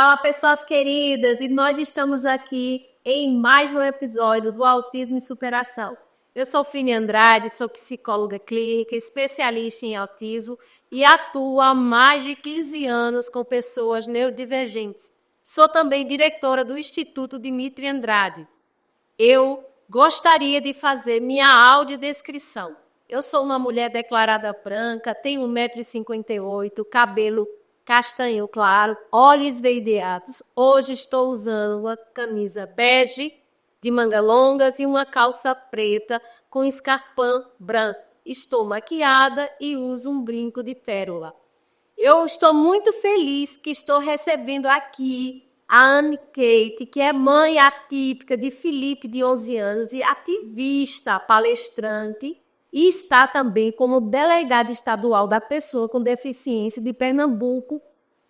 Fala, pessoas queridas, e nós estamos aqui em mais um episódio do Autismo e Superação. Eu sou Fini Andrade, sou psicóloga clínica, especialista em autismo e atuo há mais de 15 anos com pessoas neurodivergentes. Sou também diretora do Instituto Dimitri Andrade. Eu gostaria de fazer minha audiodescrição. Eu sou uma mulher declarada branca, tenho 1,58 m, cabelo castanho claro, olhos esverdeados. Hoje estou usando uma camisa bege de manga longas e uma calça preta com escarpão branco. Estou maquiada e uso um brinco de pérola. Eu estou muito feliz que estou recebendo aqui a Anne Kate, que é mãe atípica de Felipe, de 11 anos, e ativista, palestrante, e está também como delegada estadual da pessoa com deficiência de Pernambuco,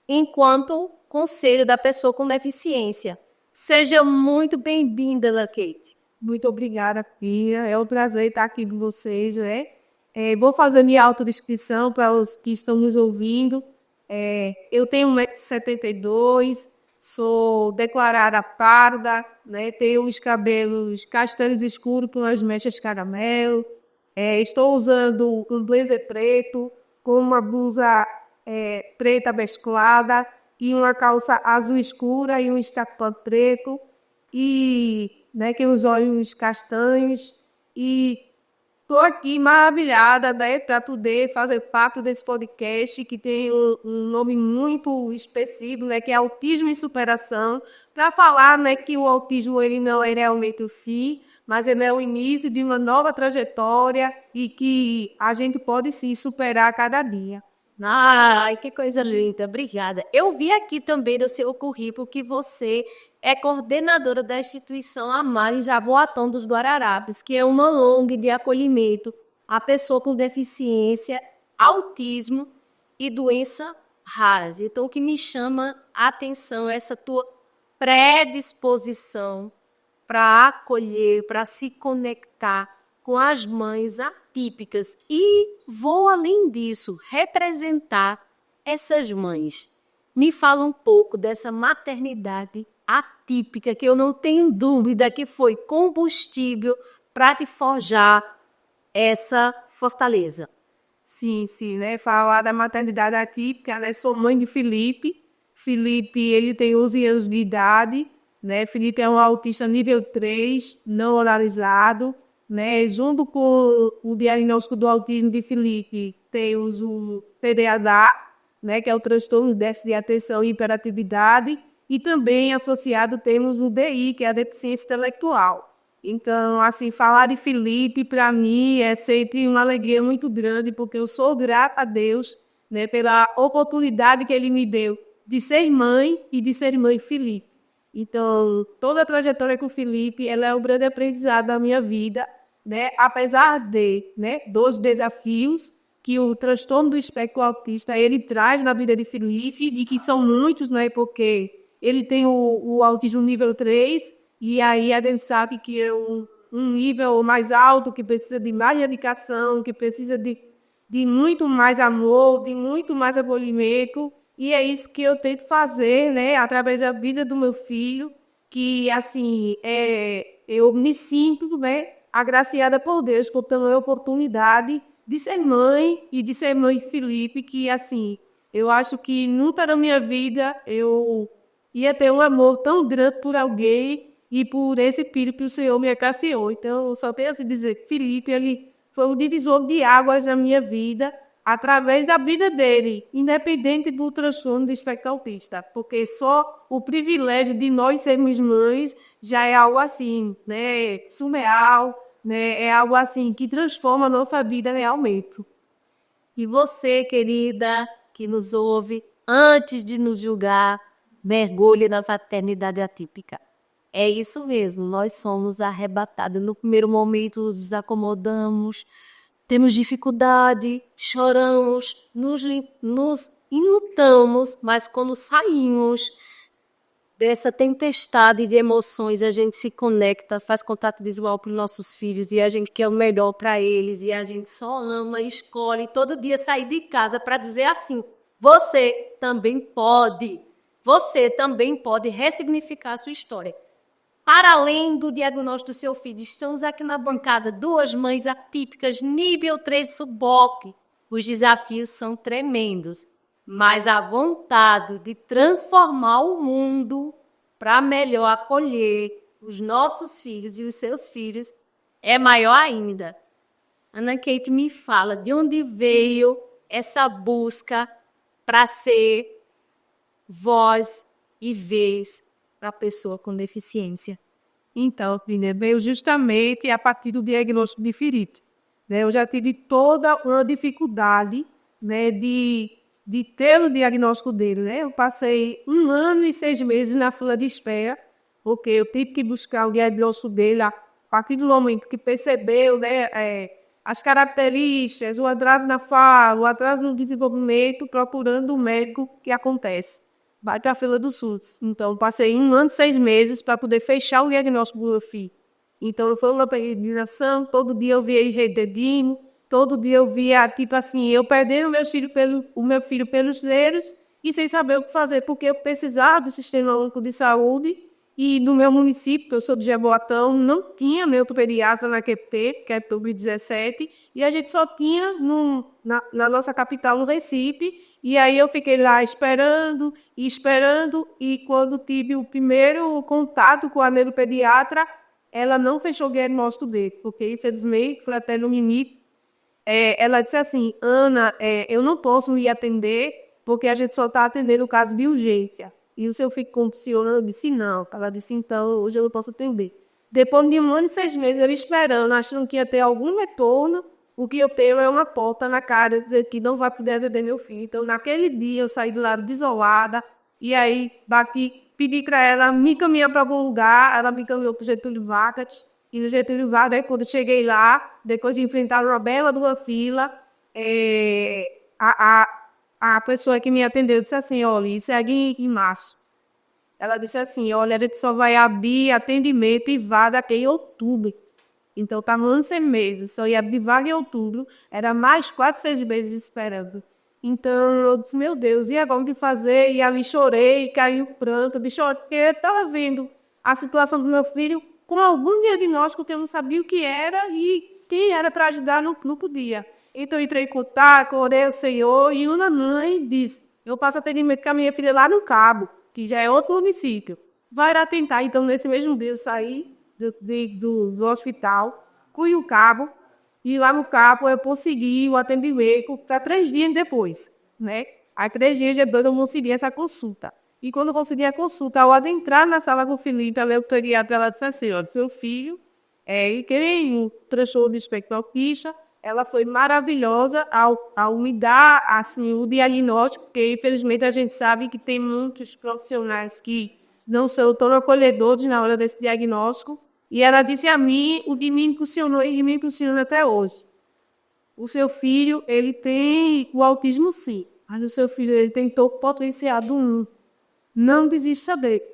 enquanto Conselho da Pessoa com Deficiência. Seja muito bem-vinda, Anne Kate. Muito obrigada, Fia. É um prazer estar aqui com vocês, né? Vou fazer minha autodescrição para os que estão nos ouvindo. Eu tenho 1,72 m, sou declarada parda, né? Tenho os cabelos castanhos escuros com as mechas caramelo. Estou usando um blazer preto com uma blusa preta mesclada e uma calça azul escura e um escarpão preto e, né, que os olhos castanhos. E estou aqui maravilhada, né, para poder fazer parte desse podcast que tem um nome muito específico, né, que é Autismo e Superação, para falar, né, que o autismo ele não é realmente o fim, mas ele é o início de uma nova trajetória e que a gente pode sim superar a cada dia. Ai, que coisa linda, obrigada. Eu vi aqui também no seu currículo que você é coordenadora da instituição Amar em Jaboatão dos Guararapes, que é uma ONG de acolhimento à pessoa com deficiência, autismo e doença raras. Então, o que me chama a atenção é essa tua predisposição para acolher, para se conectar com as mães atípicas. E vou, além disso, representar essas mães. Me fala um pouco dessa maternidade atípica, que eu não tenho dúvida que foi combustível para te forjar essa fortaleza. Sim, né? Falar da maternidade atípica, né? Sou mãe de Felipe. Felipe, ele tem 11 anos de idade, né? Felipe é um autista nível 3, não oralizado, né? Junto com o diagnóstico do autismo de Felipe, temos o TDAH, né? Que é o transtorno de déficit de atenção e hiperatividade, e também associado temos o DI, que é a deficiência intelectual. Então, assim, falar de Felipe, para mim, é sempre uma alegria muito grande, porque eu sou grata a Deus, né, pela oportunidade que Ele me deu de ser mãe e de ser mãe Felipe. Então, toda a trajetória com o Felipe, ela é um grande aprendizado da minha vida, né, apesar de, né, dos desafios que o transtorno do espectro autista, ele traz na vida de Felipe, de que são muitos, né, porque ele tem o autismo nível 3, e aí a gente sabe que é um nível mais alto, que precisa de mais dedicação, que precisa de muito mais amor, de muito mais acolhimento. E é isso que eu tento fazer, né, através da vida do meu filho, que, assim, eu me sinto, né, agraciada por Deus por ter a oportunidade de ser mãe e de ser mãe Felipe, que, assim, eu acho que nunca na minha vida eu ia ter um amor tão grande por alguém e por esse filho que o Senhor me agraciou. Então, eu só tenho a dizer que Felipe, ele foi um divisor de águas na minha vida, através da vida dele, independente do transtorno do espectro autista, porque só o privilégio de nós sermos mães já é algo assim, né, surreal, né, é algo assim que transforma a nossa vida realmente. E você, querida, que nos ouve, antes de nos julgar, mergulhe na maternidade atípica. É isso mesmo, nós somos arrebatados. No primeiro momento, nos desacomodamos, temos dificuldade, choramos, nos enlutamos, mas quando saímos dessa tempestade de emoções, a gente se conecta, faz contato visual para os nossos filhos e a gente quer o melhor para eles e a gente só ama, escolhe todo dia sair de casa para dizer assim, você também pode. você também pode ressignificar a sua história. Para além do diagnóstico do seu filho, estamos aqui na bancada, duas mães atípicas, nível 3 de SUBOC. Os desafios são tremendos, mas a vontade de transformar o mundo para melhor acolher os nossos filhos e os seus filhos é maior ainda. Ana Kate, me fala de onde veio essa busca para ser voz e vez para a pessoa com deficiência. Então, Fina, veio justamente a partir do diagnóstico de Felipe. Né? Eu já tive toda uma dificuldade, né, de ter o diagnóstico dele. Né? Eu passei 1 ano e 6 meses na fila de espera, porque eu tive que buscar o diagnóstico dele a partir do momento que percebeu, né, as características, o atraso na fala, o atraso no desenvolvimento, procurando o médico que acontece. Vai para a fila do SUS. Então, passei 1 ano e 6 meses para poder fechar o diagnóstico do meu filho. Então, foi uma peregrinação, todo dia eu via rededinho, todo dia eu via, tipo assim, eu perdendo o meu filho pelos dedos e sem saber o que fazer, porque eu precisava do Sistema Único de Saúde e no meu município, que eu sou de Jaboatão, não tinha neutropediatra na QP, que é PUB-17, e a gente só tinha na nossa capital, no Recife, e aí eu fiquei lá esperando, e quando tive o primeiro contato com a neuropediatra, ela não fechou o diagnóstico dele, porque infelizmente foi até no limite. Ela disse assim, Ana, eu não posso ir atender, porque a gente só está atendendo o caso de urgência. E o seu filho condicionou, eu disse não. Ela disse, então, hoje eu não posso atender. Depois de 1 ano e 6 meses, eu esperando, achando que ia ter algum retorno, o que eu tenho é uma porta na cara, dizer que não vai poder atender meu filho. Então, naquele dia, eu saí do lado desolada, e aí pedi para ela me caminhar para algum lugar, ela me caminhou para o Getúlio Vargas, e no Getúlio Vargas, quando eu cheguei lá, depois de enfrentar uma bela de uma fila, a pessoa que me atendeu disse assim, olha, isso é em março. Ela disse assim, olha, a gente só vai abrir atendimento e vaga aqui em outubro. Então, estava 1 ano e 6 meses, só ia abrir vaga em outubro, era mais quase 6 meses esperando. Então, eu disse, meu Deus, e agora o que fazer? E ali chorei, caiu pranto, porque eu estava vendo a situação do meu filho com algum diagnóstico que eu não sabia o que era e quem era para ajudar no podia. Então, entrei em contato, orei ao Senhor e uma mãe disse, eu passo atendimento com a minha filha lá no Cabo, que já é outro município. Vai lá tentar. Então, nesse mesmo dia, eu saí do hospital, fui ao Cabo, e lá no Cabo eu consegui o atendimento para 3 dias depois, né? Aí 3 dias depois eu consegui essa consulta. E quando eu consegui a consulta, ao adentrar na sala com o Felipe, a neuropediatra, ela disse assim, ó, seu filho, e quem um transtorno de espectro autista, ela foi maravilhosa ao me dar assim, o diagnóstico, porque infelizmente a gente sabe que tem muitos profissionais que não são tão acolhedores na hora desse diagnóstico. E ela disse a mim, o de mim funcionou e de mim funciona até hoje. O seu filho, ele tem o autismo sim, mas o seu filho ele tem todo o potencial do 1. Não desista dele.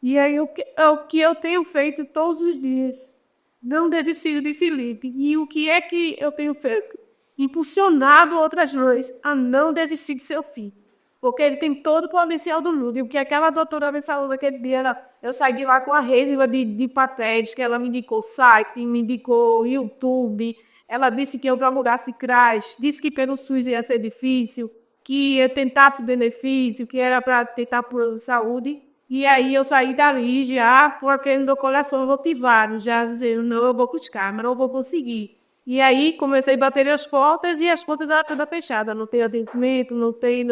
E aí é o que eu tenho feito todos os dias. Não desistir de Felipe. E o que é que eu tenho feito? Impulsionado outras mães a não desistir de seu filho. Porque ele tem todo o potencial do mundo. E o que aquela doutora me falou naquele dia, eu saí de lá com a resíduo de papéis, que ela me indicou site, me indicou YouTube. Ela disse que eu promulgasse CRAS, disse que pelo SUS ia ser difícil, que eu tentasse benefício, que era para tentar por saúde. E aí eu saí dali já, porque no meu coração motivado, já dizendo, não, eu vou buscar, mas não vou conseguir. E aí comecei a bater as portas e as portas eram todas fechadas. Não tem atendimento, não tem.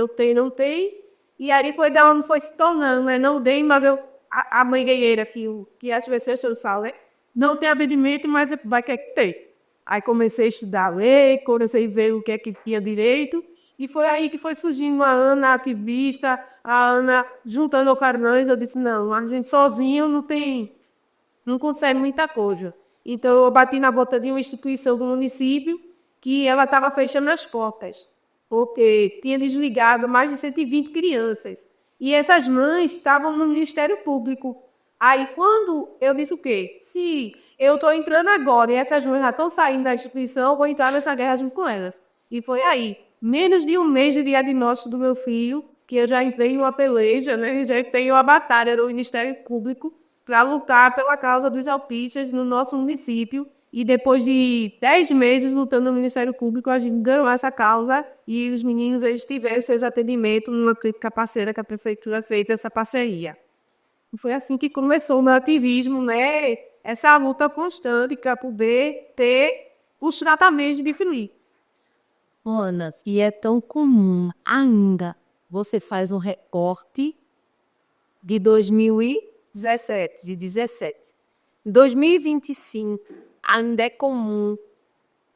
E aí foi da onde foi se tornando, né? Não tem, mas a mãe guerreira, filho, que às vezes as pessoas falam, né? Não tem atendimento, mas vai que ter. Aí comecei a estudar lei, comecei a ver o que é que tinha direito. E foi aí que foi surgindo a Ana ativista, a Ana juntando ofernões. Eu disse, não, a gente sozinho não consegue muita coisa. Então, eu bati na porta de uma instituição do município que ela estava fechando as portas, porque tinha desligado mais de 120 crianças. E essas mães estavam no Ministério Público. Aí, quando eu disse o quê? Se eu estou entrando agora e essas mães já estão saindo da instituição, eu vou entrar nessa guerra junto com elas. E foi aí. Menos de 1 mês de diagnóstico do meu filho, que eu já entrei em uma peleja, né? Já entrei em uma batalha no Ministério Público para lutar pela causa dos autistas no nosso município. E depois de 10 meses lutando no Ministério Público, a gente ganhou essa causa e os meninos eles tiveram seus atendimentos numa clínica parceira que a prefeitura fez essa parceria. E foi assim que começou o meu ativismo, né? Essa luta constante para poder ter os tratamentos de Felipe. Ana, e é tão comum ainda, você faz um recorte de 2017, de 17. Em 2025, ainda é comum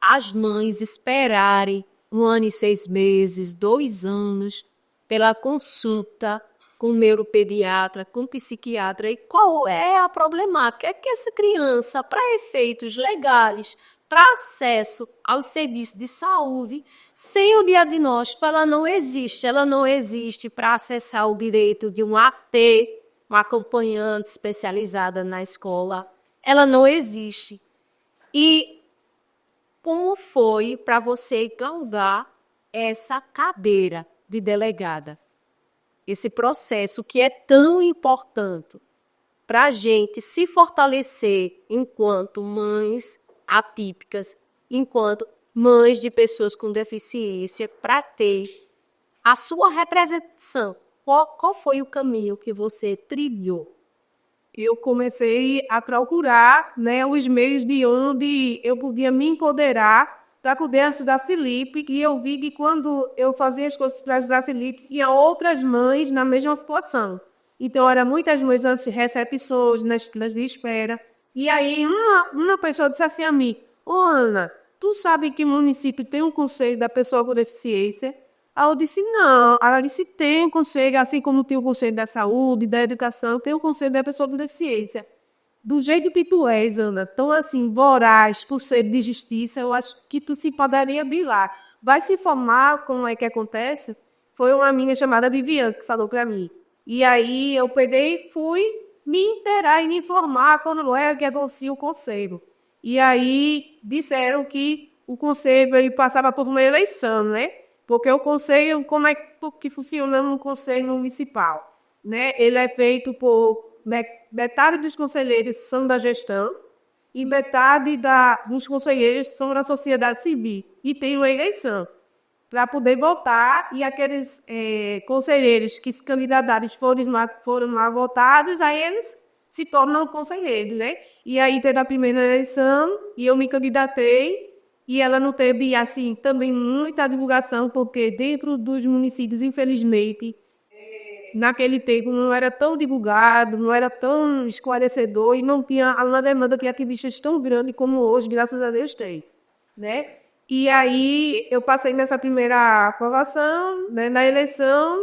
as mães esperarem 1 ano e 6 meses, 2 anos, pela consulta com o neuropediatra, com o psiquiatra. E qual é a problemática? É que essa criança, para efeitos legais, para acesso aos serviços de saúde, sem o diagnóstico, ela não existe. Ela não existe para acessar o direito de um AT, uma acompanhante especializada na escola. Ela não existe. E como foi para você galgar essa cadeira de delegada? Esse processo que é tão importante para a gente se fortalecer enquanto mães atípicas, enquanto mães de pessoas com deficiência, para ter a sua representação. Qual foi o caminho que você trilhou? Eu comecei a procurar, né, os meios de onde eu podia me empoderar para poder ajudar Felipe. E eu vi que quando eu fazia as coisas para ajudar Felipe, tinha outras mães na mesma situação. Então, eram muitas mães nas recepções, nas filas de espera. E aí, uma pessoa disse assim a mim: Ô Ana, tu sabe que o município tem um conselho da pessoa com deficiência? Aí eu disse, não. Ela disse, tem um conselho, assim como tem o conselho da saúde, da educação, tem o conselho da pessoa com deficiência. Do jeito que tu és, Ana, tão assim, voraz por ser de justiça, eu acho que tu se poderia vir lá. Vai se informar como é que acontece? Foi uma menina chamada Viviane que falou para mim. E aí eu peguei e fui me inteirar e me informar quando é que anuncia o conselho. E aí disseram que o conselho ele passava por uma eleição, né? Porque o conselho, como é que funciona no conselho municipal? Né? Ele é feito por metade dos conselheiros são da gestão e metade dos conselheiros são da sociedade civil. E tem uma eleição para poder votar e aqueles conselheiros que se candidatarem foram lá votados, aí eles se tornam conselheiros, né? E aí teve a primeira eleição e eu me candidatei. E ela não teve, assim, também muita divulgação, porque dentro dos municípios, infelizmente, naquele tempo não era tão divulgado, não era tão esclarecedor e não tinha uma demanda de ativistas tão grande como hoje, graças a Deus, tem, né? E aí eu passei nessa primeira aprovação, né, na eleição,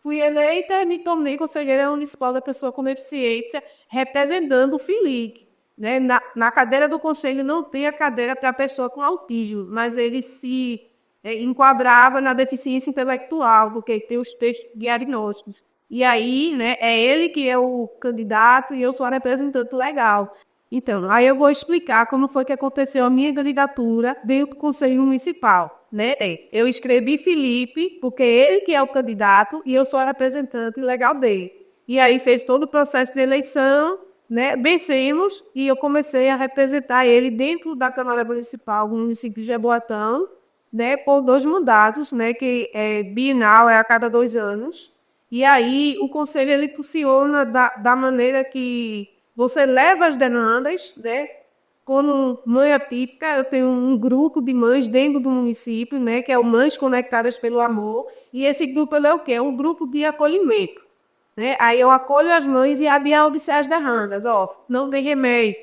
fui eleita e me tornei conselheira municipal da pessoa com deficiência, representando o Felipe. Né? Na cadeira do conselho não tem a cadeira para a pessoa com autismo, mas ele se enquadrava na deficiência intelectual, porque tem os textos diagnósticos. E aí, né, é ele que é o candidato e eu sou a representante legal. Então, aí eu vou explicar como foi que aconteceu a minha candidatura dentro do Conselho Municipal. Né? Eu escrevi Felipe, porque ele que é o candidato e eu sou a representante legal dele. E aí fez todo o processo de eleição, né, vencemos e eu comecei a representar ele dentro da Câmara Municipal do município de Jaboatão, né, por 2 mandatos, né, que é bienal, é a cada 2 anos. E aí o conselho ele funciona da maneira que você leva as demandas, né? Como mãe atípica, eu tenho um grupo de mães dentro do município, né, que é o Mães Conectadas pelo Amor, e esse grupo ele é o quê? É um grupo de acolhimento. Né? Aí eu acolho as mães e adianto as demandas. Não tem remédio,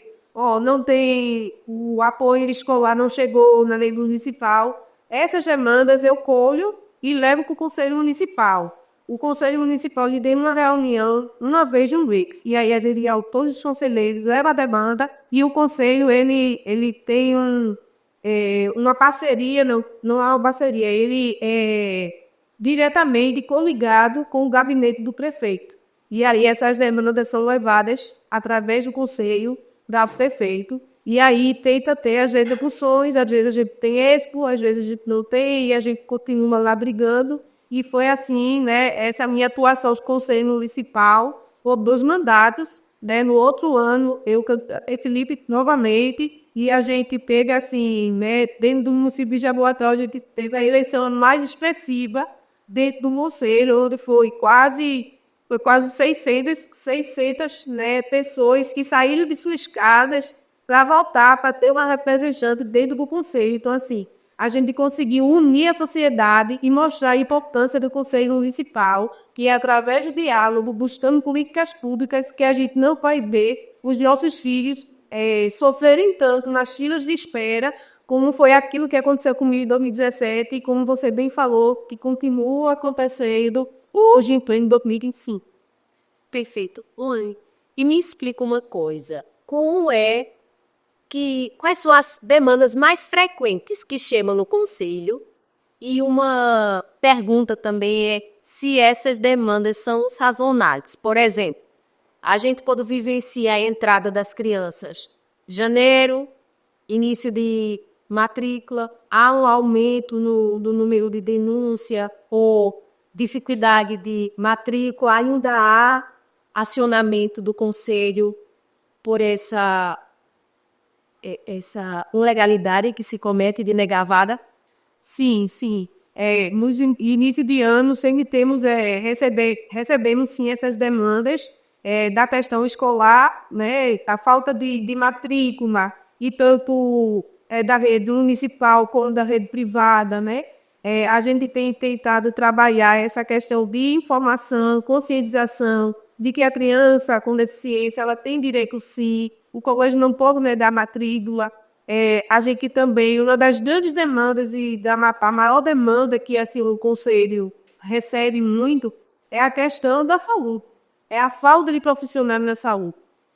não tem o apoio escolar, não chegou na lei municipal. Essas demandas eu colho e levo para o Conselho Municipal. O Conselho Municipal lhe deu uma reunião uma vez no mês. E aí todos os conselheiros levam a demanda e o Conselho ele tem uma parceria, não é uma parceria, ele é diretamente coligado com o gabinete do prefeito. E aí essas demandas são levadas através do conselho para o prefeito. E aí tenta ter as execuções, às vezes a gente tem expo, às vezes a gente não tem, e a gente continua lá brigando. E foi assim, né, essa minha atuação no Conselho Municipal por 2 mandatos, né? No outro ano, eu e Felipe novamente, e a gente pega assim, né, dentro do município de Jaboatão, a gente teve a eleição mais expressiva dentro do Conselho, onde foi quase 600, né, pessoas que saíram de suas casas para voltar, para ter uma representante dentro do Conselho. Então, assim, a gente conseguiu unir a sociedade e mostrar a importância do Conselho Municipal, que é através do diálogo, buscando políticas públicas, que a gente não vai ver os nossos filhos sofrerem tanto nas filas de espera, como foi aquilo que aconteceu comigo em 2017 e como você bem falou, que continua acontecendo hoje em pleno 2025. Perfeito. Oi. E me explica uma coisa. Quais são as demandas mais frequentes que chegam no conselho? E uma pergunta também é se essas demandas são sazonais. Por exemplo, a gente pode vivenciar a entrada das crianças janeiro, início de matrícula, há um aumento no número de denúncia ou dificuldade de matrícula, ainda há acionamento do conselho por essa ilegalidade que se comete de negavada? Sim, sim. No início de ano, sempre recebemos sim essas demandas da questão escolar, né, a falta de matrícula, e tanto da rede municipal como da rede privada, né? A gente tem tentado trabalhar essa questão de informação, conscientização, de que a criança com deficiência ela tem direito sim, o colégio não pode negar matrícula. A gente também, uma das grandes demandas e a maior demanda que assim, o Conselho recebe muito é a questão da saúde, é a falta de profissionais na saúde.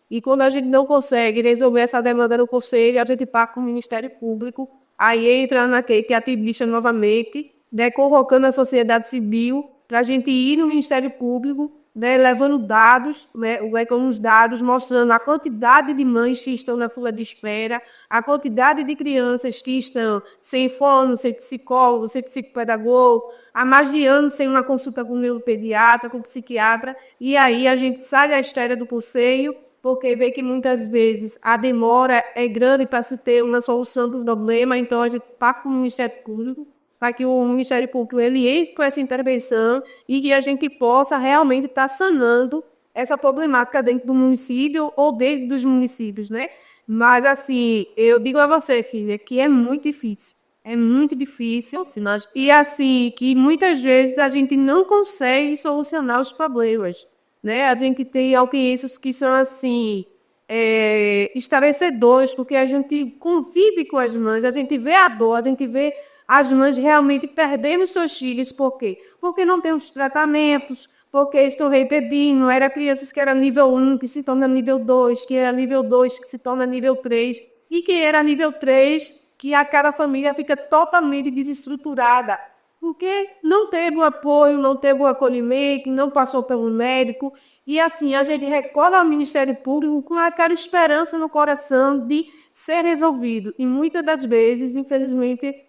E quando a gente não consegue resolver essa demanda no Conselho, a gente parte para o Ministério Público, aí entra naquele que é ativista novamente, né, convocando a sociedade civil para a gente ir no Ministério Público, né, levando dados, né, com os dados mostrando a quantidade de mães que estão na fila de espera, a quantidade de crianças que estão sem fono, sem psicólogo, sem psicopedagogo, há mais de anos sem uma consulta com o neuropediatra, com o psiquiatra, e aí a gente sai da espera do conselho, porque vê que muitas vezes a demora é grande para se ter uma solução do problema, então a gente parte para o Ministério Público, para que o Ministério Público ele entre com essa intervenção e que a gente possa realmente estar sanando essa problemática dentro do município ou dentro dos municípios, né? Mas, assim, eu digo a você, filha, que é muito difícil. É muito difícil. E, assim, que muitas vezes a gente não consegue solucionar os problemas, né? A gente tem audiências que são, assim, esclarecedores, porque a gente convive com as mães, a gente vê a dor, a gente vê as mães realmente perdendo seus filhos. Por quê? Porque não tem os tratamentos, porque estão repetindo. Era crianças que eram nível 1, que se torna nível 2, que era nível 2, que se torna nível 3, e que era nível 3, que a cada família fica totalmente desestruturada, porque não teve o apoio, não teve o acolhimento, não passou pelo médico. E assim, a gente recorre ao Ministério Público com aquela esperança no coração de ser resolvido. E muitas das vezes, infelizmente,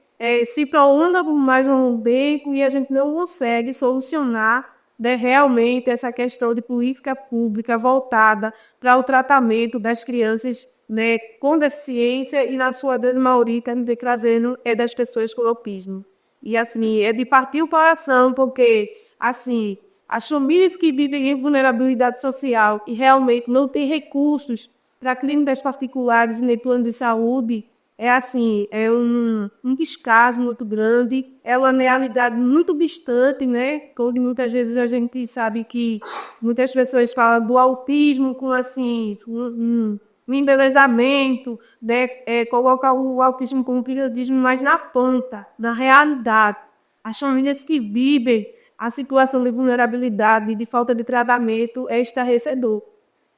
se prolonga por mais um tempo e a gente não consegue solucionar, né, realmente essa questão de política pública voltada para o tratamento das crianças, né, com deficiência e, na sua grande maioria, trazendo das pessoas com autismo. E, assim, é de partir o coração, porque, assim, as famílias que vivem em vulnerabilidade social e realmente não têm recursos para clínicas particulares nem plano de saúde, assim, é um descaso muito grande, é uma realidade muito distante, né? Onde muitas vezes a gente sabe que muitas pessoas falam do autismo com, assim, um embelezamento, né? Coloca o autismo como periodismo, mas na ponta, na realidade. As famílias que vivem a situação de vulnerabilidade e de falta de tratamento é estarrecedor.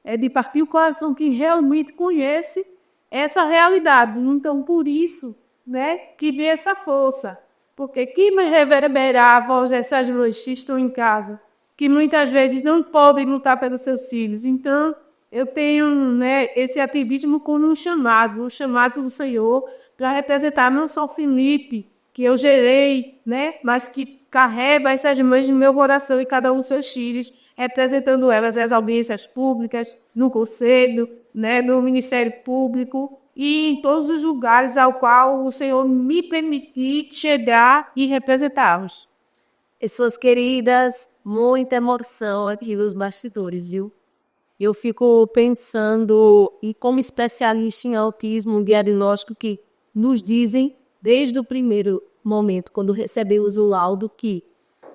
É de partir o coração que realmente conhece essa realidade. Então, por isso, né, que vê essa força. Porque quem vai reverberar a voz dessas mães que estão em casa, que muitas vezes não podem lutar pelos seus filhos. Então, eu tenho, né, esse ativismo como um chamado do Senhor para representar não só o Felipe, que eu gerei, né, mas que carrego essas mães no meu coração e cada um seus filhos, representando elas nas audiências públicas, no conselho, né, no Ministério Público e em todos os lugares ao qual o Senhor me permitir chegar e representá-los. Pessoas queridas, muita emoção aqui nos bastidores, viu? Eu fico pensando, e como especialista em autismo, um diagnóstico que nos dizem, desde o primeiro momento, quando recebemos o laudo, que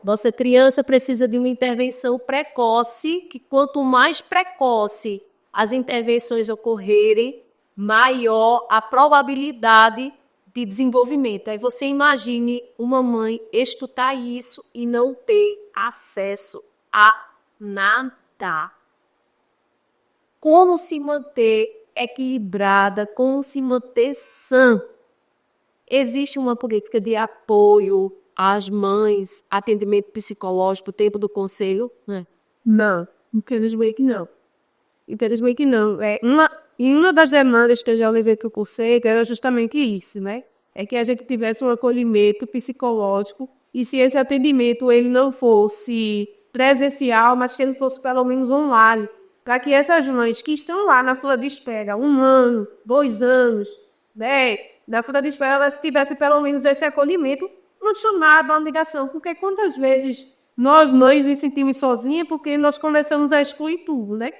nossa criança precisa de uma intervenção precoce, que quanto mais precoce as intervenções ocorrerem, maior a probabilidade de desenvolvimento. Aí você imagine uma mãe escutar isso e não ter acesso a nada. Como se manter equilibrada, como se manter sã. Existe uma política de apoio às mães, atendimento psicológico, tempo do conselho? Né? Não, infelizmente não. Infelizmente não. Uma das demandas que eu já levei para o conselho era justamente isso, né? É que a gente tivesse um acolhimento psicológico e se esse atendimento ele não fosse presencial, mas que ele fosse pelo menos online, para que essas mães que estão lá na fila de espera, 1 ano, 2 anos, né, na fila de espera, elas tivessem pelo menos esse acolhimento, uma chamada, uma ligação, porque quantas vezes nós mães nos sentimos sozinhas porque nós começamos a excluir tudo, né?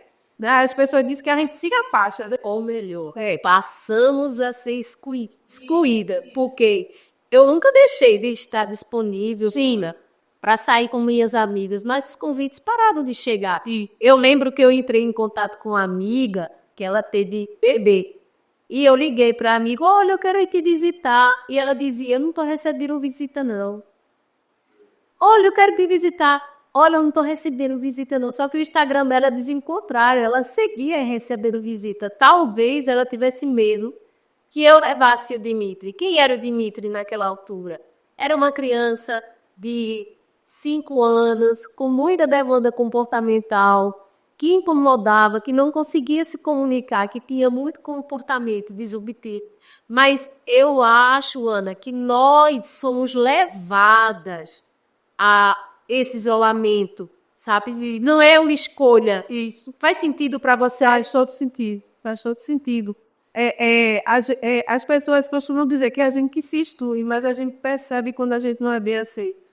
As pessoas dizem que a gente se afasta, né? Ou melhor, passamos a ser excluída, porque eu nunca deixei de estar disponível, para sair com minhas amigas, mas os convites pararam de chegar. Sim. Eu lembro que eu entrei em contato com uma amiga, que ela teve bebê, e eu liguei para a amiga, olha, eu quero ir te visitar, e ela dizia, eu não estou recebendo visita não. Olha, eu quero te visitar. Olha, eu não estou recebendo visita não. Só que o Instagram dela dizia o contrário. Ela seguia recebendo visita. Talvez ela tivesse medo que eu levasse o Dimitri. Quem era o Dimitri naquela altura? Era uma criança de 5 anos, com muita demanda comportamental, que incomodava, que não conseguia se comunicar, que tinha muito comportamento desobediente. Mas eu acho, Ana, que nós somos levadas a esse isolamento, sabe? Não é uma escolha. Isso. Faz sentido para você? Faz todo sentido. Faz todo sentido. As pessoas costumam dizer que a gente que se exclui, mas a gente percebe quando a gente não é bem aceito.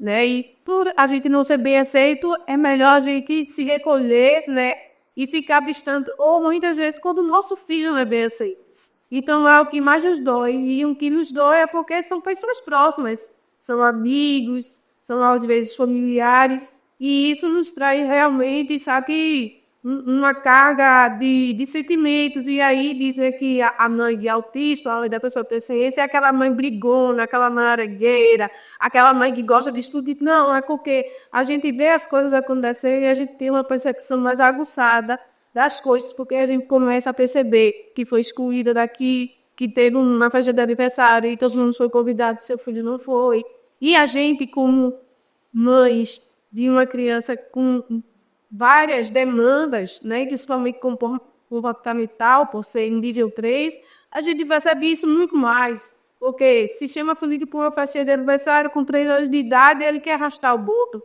Né? E por a gente não ser bem aceito, é melhor a gente se recolher, né? E ficar distante. Ou muitas vezes quando o nosso filho não é bem aceito. Então é o que mais nos dói. E o que nos dói é porque são pessoas próximas. São amigos, são às vezes familiares, e isso nos traz realmente, sabe, uma carga de sentimentos. E aí dizer que a mãe de autista, a mãe da pessoa com deficiência, é aquela mãe brigona, aquela mãe aregueira, aquela mãe que gosta de estudo. Não, é porque a gente vê as coisas acontecerem e a gente tem uma percepção mais aguçada das coisas, porque a gente começa a perceber que foi excluída daqui, que teve uma festa de aniversário e todo mundo foi convidado, seu filho não foi. E a gente, como mães de uma criança com várias demandas, né, principalmente comportamental, por ser em nível 3, a gente percebe isso muito mais. Porque se chama filho para uma festa de aniversário com 3 anos de idade, ele quer arrastar o bolo,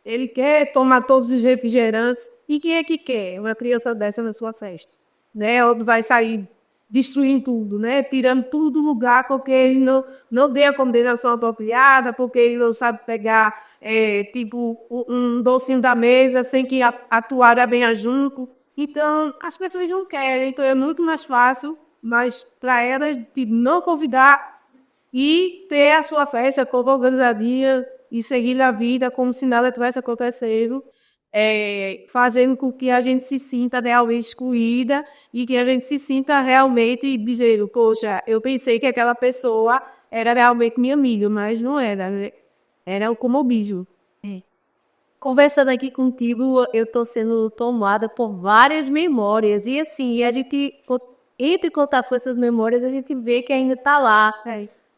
ele quer tomar todos os refrigerantes. E quem é que quer uma criança dessa na sua festa? Né? Ou vai sair destruindo tudo, né? Tirando tudo do lugar, porque ele não deu a combinação apropriada, porque ele não sabe pegar, tipo, um docinho da mesa sem que a toalha venha junto. Então, as pessoas não querem. Então, é muito mais fácil, mas para elas, tipo, não convidar e ter a sua festa como organizadinha e seguir a vida como se nada tivesse acontecendo. Fazendo com que a gente se sinta realmente excluída e que a gente se sinta realmente dizendo, poxa, eu pensei que aquela pessoa era realmente minha amiga, mas não era, né? Era o comodismo. Conversando aqui contigo, eu estou sendo tomada por várias memórias. E assim, a gente, entre contar essas memórias, a gente vê que ainda está lá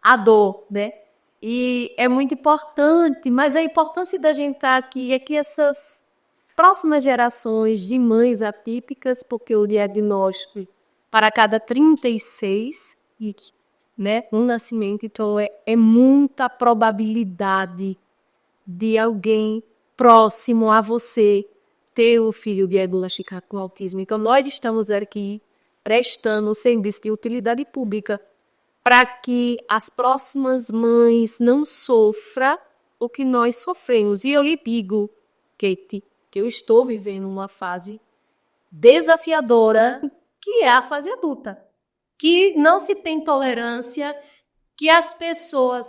a dor, né? E é muito importante, mas a importância da gente estar aqui é que essas próximas gerações de mães atípicas, porque o diagnóstico para cada 36, né, um nascimento, então é muita probabilidade de alguém próximo a você ter o filho diagnosticado com autismo. Então, nós estamos aqui prestando o serviço de utilidade pública para que as próximas mães não sofram o que nós sofremos. E eu lhe digo, Kate, que eu estou vivendo uma fase desafiadora, que é a fase adulta, que não se tem tolerância, que as pessoas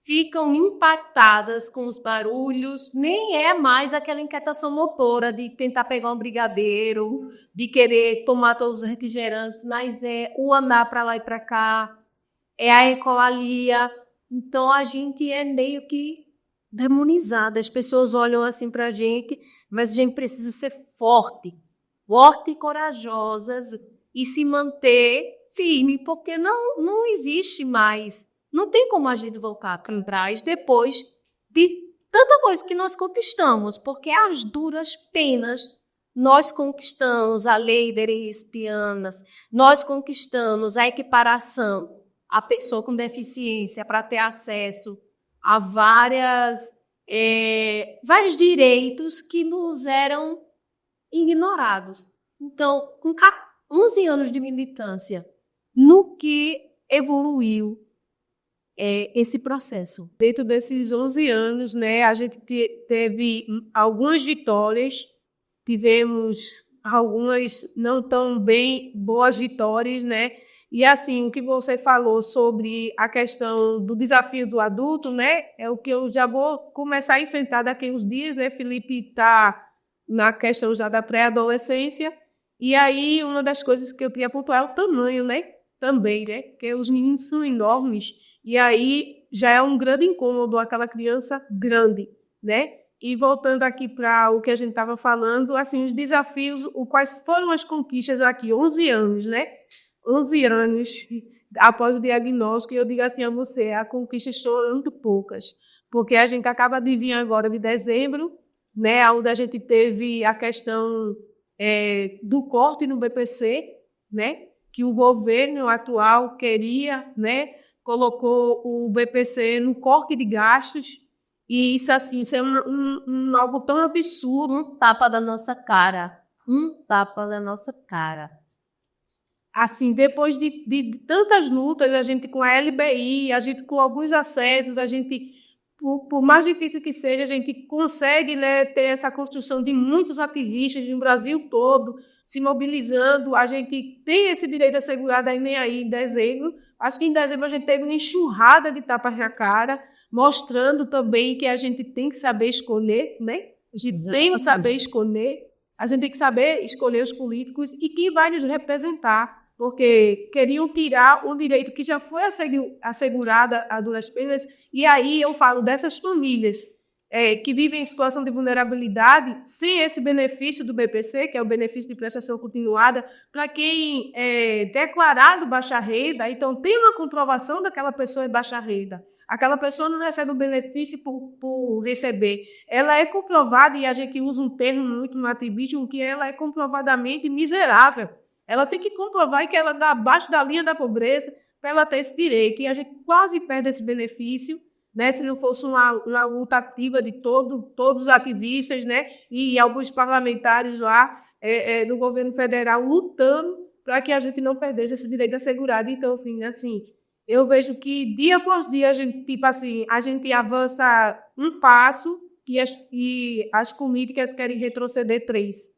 ficam impactadas com os barulhos, nem é mais aquela inquietação motora de tentar pegar um brigadeiro, de querer tomar todos os refrigerantes, mas é o andar para lá e para cá, é a ecolalia. Então, a gente é meio que demonizada. As pessoas olham assim para a gente, mas a gente precisa ser forte e corajosas e se manter firme, porque não existe mais, não tem como a gente voltar para trás depois de tanta coisa que nós conquistamos, porque às duras penas nós conquistamos a lei de lesbianas, nós conquistamos a equiparação, a pessoa com deficiência para ter acesso a vários direitos que nos eram ignorados. Então, com 11 anos de militância, no que evoluiu esse processo? Dentro desses 11 anos, né, a gente teve algumas vitórias, tivemos algumas não tão bem boas vitórias, né? E assim, o que você falou sobre a questão do desafio do adulto, né, é o que eu já vou começar a enfrentar daqui a uns dias, né? Felipe está na questão já da pré-adolescência, e aí uma das coisas que eu queria pontuar é o tamanho, né? Também, né? Porque os meninos são enormes, e aí já é um grande incômodo aquela criança grande, né? E voltando aqui para o que a gente estava falando, assim, os desafios, quais foram as conquistas aqui, 11 anos, né? 11 anos após o diagnóstico, e eu digo assim a você, as conquistas foram muito poucas, porque a gente acaba de vir agora de dezembro, né, onde a gente teve a questão do corte no BPC, né, que o governo atual queria, né, colocou o BPC no corte de gastos, e isso assim, isso é algo tão absurdo. Um tapa da nossa cara. Assim, depois de tantas lutas, a gente com a LBI, a gente com alguns acessos, a gente, por mais difícil que seja, a gente consegue, né, ter essa construção de muitos ativistas no Brasil todo, se mobilizando. A gente tem esse direito assegurado aí em dezembro. Acho que em dezembro a gente teve uma enxurrada de tapas na cara, mostrando também que a gente tem que saber escolher, né? A gente tem que saber escolher, a gente tem que saber escolher os políticos e quem vai nos representar, porque queriam tirar o direito que já foi assegurado a duras penas. E aí eu falo dessas famílias que vivem em situação de vulnerabilidade sem esse benefício do BPC, que é o benefício de prestação continuada, para quem é declarado baixa renda, então tem uma comprovação daquela pessoa é baixa renda. Aquela pessoa não recebe o benefício por receber. Ela é comprovada, e a gente usa um termo muito no ativismo, que ela é comprovadamente miserável. Ela tem que comprovar que ela está abaixo da linha da pobreza para ela ter esse direito. E a gente quase perde esse benefício, né, se não fosse uma luta ativa de todos os ativistas, né, e alguns parlamentares lá do governo federal lutando para que a gente não perdesse esse direito assegurado. Então, assim, eu vejo que dia após dia a gente avança um passo e as políticas querem retroceder 3.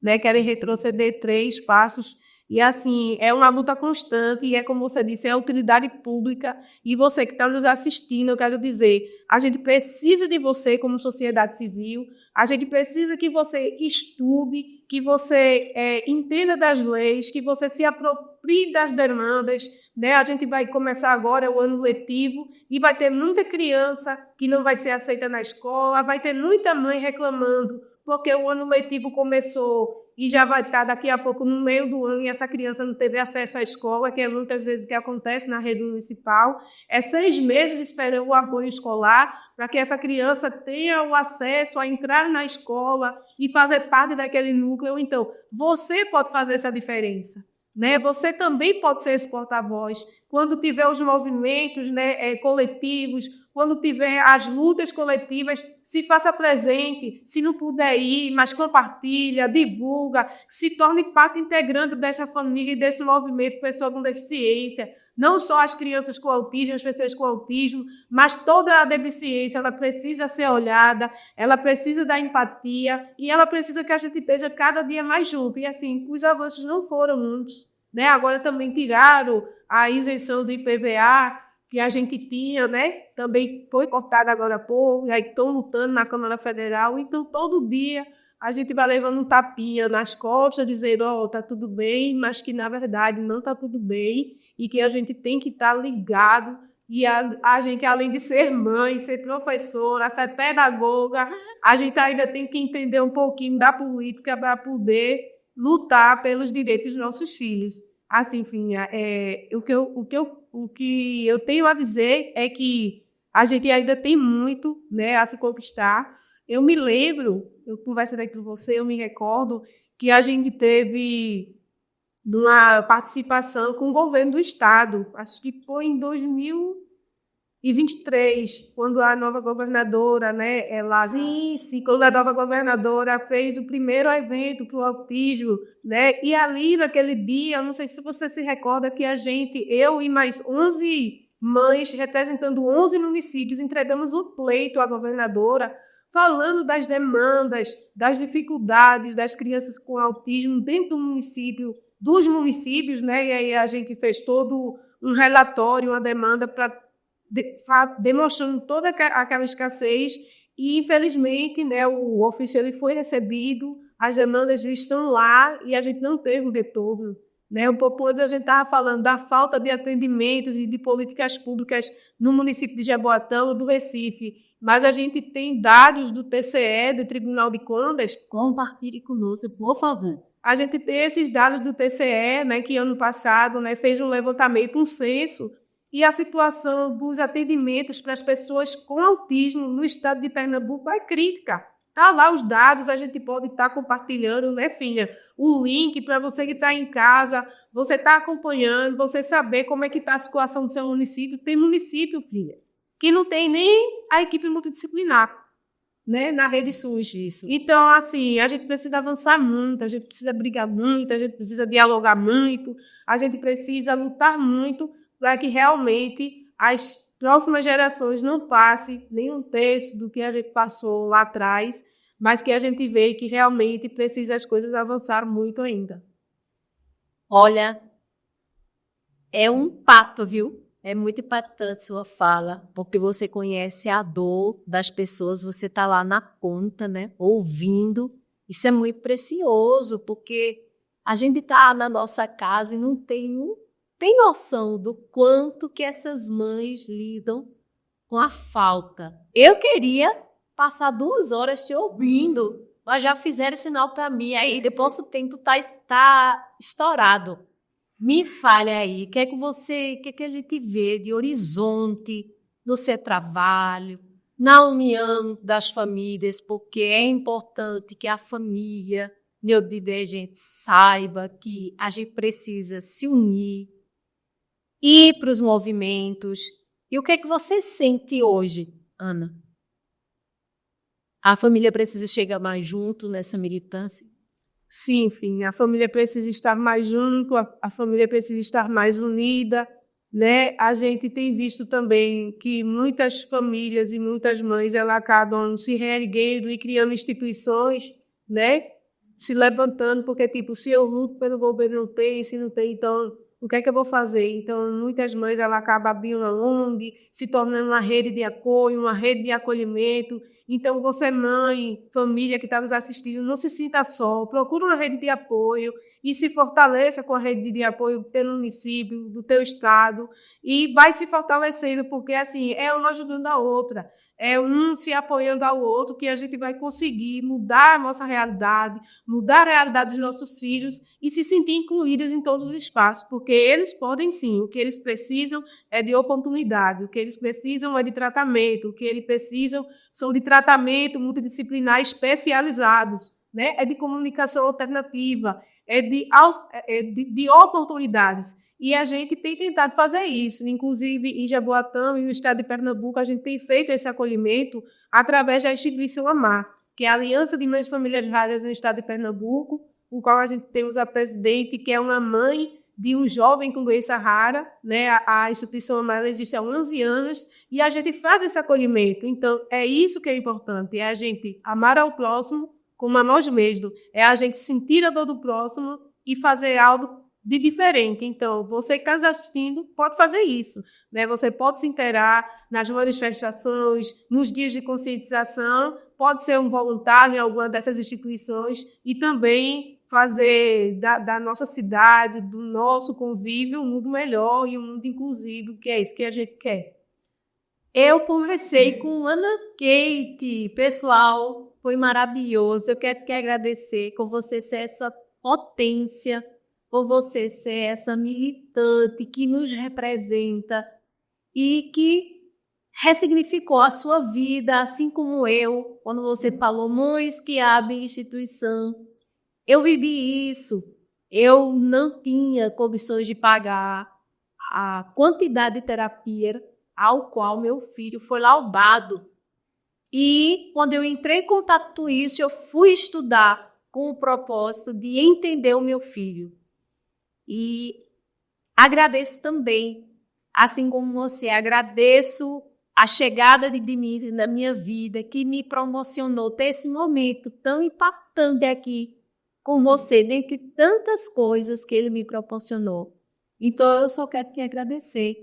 Né, querem retroceder 3 passos, e assim, é uma luta constante, e como você disse, é utilidade pública, e você que está nos assistindo, eu quero dizer, a gente precisa de você como sociedade civil, a gente precisa que você estude, que você entenda das leis, que você se aproprie das demandas, né? A gente vai começar agora o ano letivo, e vai ter muita criança que não vai ser aceita na escola, vai ter muita mãe reclamando, porque o ano letivo começou e já vai estar daqui a pouco no meio do ano e essa criança não teve acesso à escola, que é muitas vezes o que acontece na rede municipal. É 6 meses esperando o apoio escolar para que essa criança tenha o acesso a entrar na escola e fazer parte daquele núcleo. Então, você pode fazer essa diferença, né? Você também pode ser esse porta-voz, quando tiver os movimentos, né, coletivos, quando tiver as lutas coletivas, se faça presente, se não puder ir, mas compartilha, divulga, se torne parte integrante dessa família e desse movimento pessoa com deficiência. Não só as crianças com autismo, as pessoas com autismo, mas toda a deficiência, ela precisa ser olhada, ela precisa da empatia e ela precisa que a gente esteja cada dia mais junto. E assim, os avanços não foram muitos, né? Agora também tiraram a isenção do IPVA, que a gente tinha, né? Também foi cortada agora há pouco, aí estão lutando na Câmara Federal. Então, todo dia a gente vai levando um tapinha nas costas, dizendo, tá tudo bem, mas que, na verdade, não está tudo bem e que a gente tem que estar ligado. E a gente, além de ser mãe, ser professora, ser pedagoga, a gente ainda tem que entender um pouquinho da política para poder lutar pelos direitos dos nossos filhos. Assim, Finha, o que eu tenho a dizer é que a gente ainda tem muito, né, a se conquistar. Eu me lembro, eu conversei com você, eu me recordo que a gente teve uma participação com o governo do Estado, acho que foi em 2023, quando a nova governadora, né, quando a nova governadora fez o primeiro evento para o autismo, né, e ali naquele dia, não sei se você se recorda que eu e mais 11 mães, representando 11 municípios, entregamos um pleito à governadora, falando das demandas, das dificuldades das crianças com autismo dentro do município, dos municípios, né, e aí a gente fez todo um relatório, uma demanda para demonstrando toda aquela escassez e, infelizmente, né, o ofício ele foi recebido, as demandas estão lá e a gente não teve um retorno. Né? Um pouco antes a gente estava falando da falta de atendimentos e de políticas públicas no município de Jaboatão, do Recife, mas a gente tem dados do TCE, do Tribunal de Contas. Compartilhe conosco, por favor. A gente tem esses dados do TCE, né, que ano passado, né, fez um levantamento, um censo, e a situação dos atendimentos para as pessoas com autismo no estado de Pernambuco é crítica. Está lá os dados, a gente pode estar compartilhando, né, filha? O link para você que está em casa, você está acompanhando, você saber como é que está a situação do seu município. Tem município, filha, que não tem nem a equipe multidisciplinar, né, na rede SUS. Isso. Então, assim, a gente precisa avançar muito, a gente precisa brigar muito, a gente precisa dialogar muito, a gente precisa lutar muito para que realmente as próximas gerações não passem nem um terço do que a gente passou lá atrás, mas que a gente vê que realmente precisa as coisas avançar muito ainda. Olha, é um impacto, viu? É muito impactante sua fala, porque você conhece a dor das pessoas, você está lá na ponta, né, ouvindo. Isso é muito precioso, porque a gente está na nossa casa e não tem noção do quanto que essas mães lidam com a falta. Eu queria passar 2 horas te ouvindo, mas já fizeram sinal para mim, aí depois o tempo está estourado. Me fale aí, o que que a gente vê de horizonte no seu trabalho, na união das famílias, porque é importante que a família neurodivergente saiba que a gente precisa se unir, ir para os movimentos. E o que é que você sente hoje, Ana? A família precisa chegar mais junto nessa militância? Sim, enfim, a família precisa estar mais junto, a família precisa estar mais unida, né? A gente tem visto também que muitas famílias e muitas mães elas acabam se reerguendo e criando instituições, né? Se levantando, porque, tipo, se eu luto pelo governo não tem, se não tem, então o que é que eu vou fazer? Então, muitas mães ela acabam abrindo uma ONG, se tornando uma rede de apoio, uma rede de acolhimento. Então, você, mãe, família que está nos assistindo, não se sinta só. Procure uma rede de apoio e se fortaleça com a rede de apoio pelo município, do teu estado. E vai se fortalecendo, porque, assim, é uma ajudando a outra. É um se apoiando ao outro que a gente vai conseguir mudar a nossa realidade, mudar a realidade dos nossos filhos e se sentir incluídos em todos os espaços, porque eles podem sim, o que eles precisam é de oportunidade, o que eles precisam é de tratamento, o que eles precisam são de tratamento multidisciplinar especializados, né? É de comunicação alternativa, de oportunidades. E a gente tem tentado fazer isso. Inclusive, em Jaboatão e no estado de Pernambuco, a gente tem feito esse acolhimento através da instituição AMAR, que é a Aliança de Mães Famílias Raras no estado de Pernambuco, o qual a gente temos a presidente, que é uma mãe de um jovem com doença rara, né? A instituição AMAR existe há 11 anos e a gente faz esse acolhimento. Então, é isso que é importante, é a gente amar ao próximo como a nós mesmos, é a gente sentir a dor do próximo e fazer algo de diferente. Então, você que está assistindo pode fazer isso, né? Você pode se inteirar nas manifestações, nos dias de conscientização, pode ser um voluntário em alguma dessas instituições e também fazer da nossa cidade, do nosso convívio, um mundo melhor e um mundo inclusivo, que é isso que a gente quer. Eu conversei com Ana Kate, pessoal, foi maravilhoso. Eu quero te agradecer por você ser essa potência, por você ser essa militante que nos representa e que ressignificou a sua vida, assim como eu, quando você falou, mães que abrem instituição. Eu vivi isso. Eu não tinha condições de pagar a quantidade de terapia ao qual meu filho foi laudado. E quando eu entrei em contato com isso, eu fui estudar com o propósito de entender o meu filho. E agradeço também, assim como você, agradeço a chegada de Dimitri na minha vida, que me promocionou ter esse momento tão impactante aqui com você, dentre tantas coisas que ele me proporcionou. Então, eu só quero te agradecer.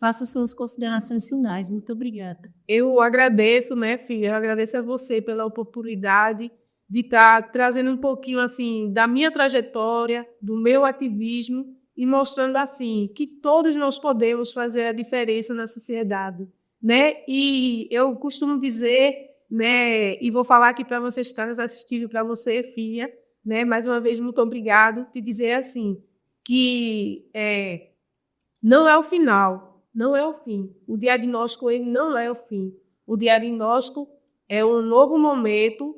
Faça suas considerações finais. Muito obrigada. Eu agradeço, né, filha? Eu agradeço a você pela oportunidade de estar trazendo um pouquinho, assim, da minha trajetória, do meu ativismo e mostrando, assim, que todos nós podemos fazer a diferença na sociedade, né? E eu costumo dizer, né, e vou falar aqui para vocês que estão nos assistindo, para você, filha, né, mais uma vez, muito obrigado, te dizer, assim, que não é o final, não é o fim. O diagnóstico ele não é o fim. O diagnóstico é um novo momento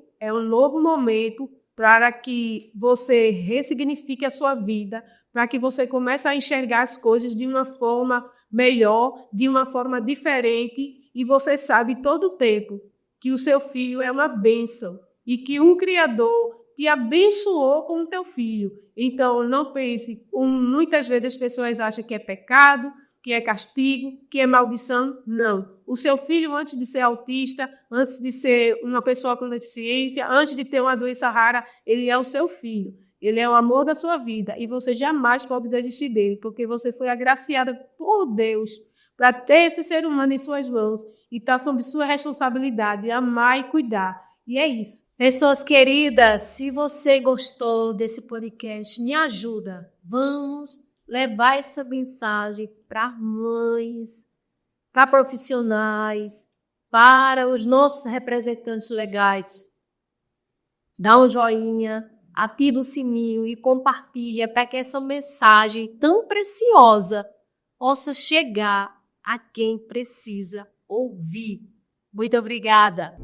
para que você ressignifique a sua vida, para que você comece a enxergar as coisas de uma forma melhor, de uma forma diferente, e você sabe todo o tempo que o seu filho é uma bênção e que um Criador te abençoou com o teu filho. Então, não pense, muitas vezes as pessoas acham que é pecado, que é castigo, que é maldição. Não. O seu filho, antes de ser autista, antes de ser uma pessoa com deficiência, antes de ter uma doença rara, ele é o seu filho. Ele é o amor da sua vida e você jamais pode desistir dele, porque você foi agraciada por Deus para ter esse ser humano em suas mãos e está sob sua responsabilidade, amar e cuidar. E é isso. Pessoas queridas, se você gostou desse podcast, me ajuda. Vamos levar essa mensagem para mães, para profissionais, para os nossos representantes legais. Dá um joinha, ativa o sininho e compartilha para que essa mensagem tão preciosa possa chegar a quem precisa ouvir. Muito obrigada.